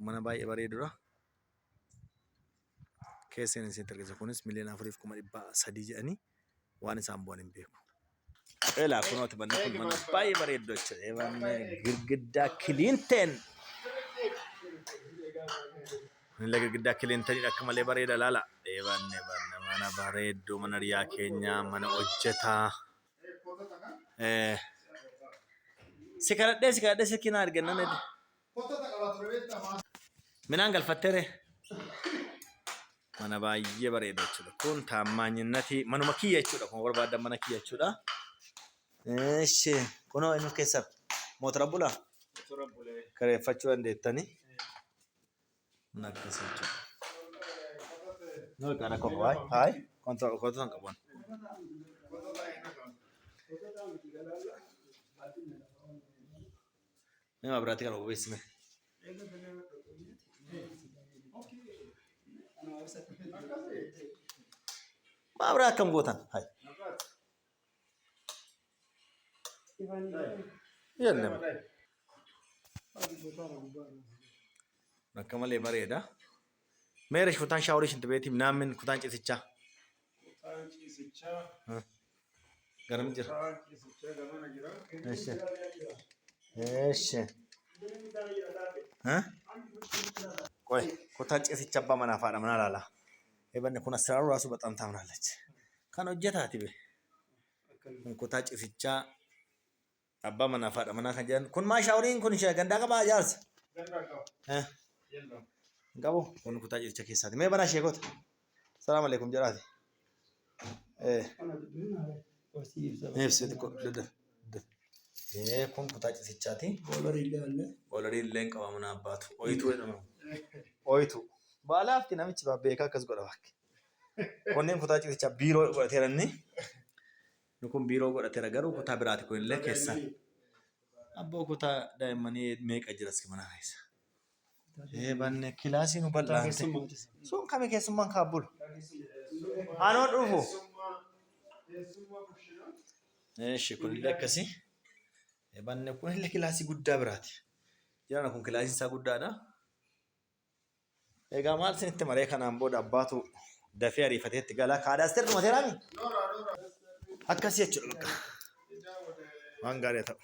mana baay'ee bareedudha. Keesseen isin argisiisa kunis miliyoona 4,300 jedhanii waan isaan bu'an hin beeku. Elaa kunooti manni kun mana baay'ee bareedduu jechuudha. Manni girgiddaa kiliinteen. Manni girgiddaa kiliinteenidha akka malee bareeda laala. Mana bareedduu mana riyaa keenyaa mana hojjetaa. Si kadhadhee sikkina argannan edde. Minaan galfatteere. Mana baay'ee bareeda jechuudha. Kun taammaanyinati manuma kiyya jechuudha. Kun barbaadan mana kiyya jechuudha. Eeshi kunoo inni keessa mootora bulaa. Kareeffachuu dandeettanii. Nakkasi jechuudha. Noo kana koko haay kontoota san qaban. Nama biraatti kan obeessime. Maa biraa akkam gootan? Haay. Yaallam. Akka malee bareeda. Meeresh kutaan shaaworii shinti beetii naamin kutaan ciisichaa. Kutaan ciisichaa. Garam jira. Kutaan ciisichaa gamana jira. Eeshe. Eeshe. Qoy kutaan ciisichaa abbaa manaa faadha manaa laala. Eebanni kun asirraa raasu baxaan taa'uunaalach. Kan hojjetaati be. Kutaa ciisichaa abbaa manaa faadha manaa kan jedhan kun maa shaaworiin kun ishee gandaa qabaa jaarsa. Gandaa qaba. Yelloo. Gabu kun kutaa ciisichaa keessaati. Mee banaa sheekota. Salaam alaikum jedhaati. Ibsiti kun kun kutaa ciisichaati. Boolariin illee qaba mana abbaatu. Oyituu jedhama. Oyituu. Baalaafti namichi beekaa akkas godha bakki. Kunneen kutaa ciisichaa biiroo godhateera inni. Kun biiroo godhateera garuu kutaa biraati kun illee keessa. Abboo kutaa daa'immanii meeqa jiras mana keessa. Banne kilaasii nu bal'aante. Sun kami keessummaan kaabbulu. Anoo dhufu. Eeshi kun illee akkasii. Banne kun illee kilaasii guddaa biraati. Jiraan kun kilaasiin isaa guddaadha. Egaa maal isinitti maree kanaan booda abbaatu dafee ariifateetti galaa kaadaasteer dhumateeraami? Akkasii jechuudha bakka. Waan gaarii haa ta'u.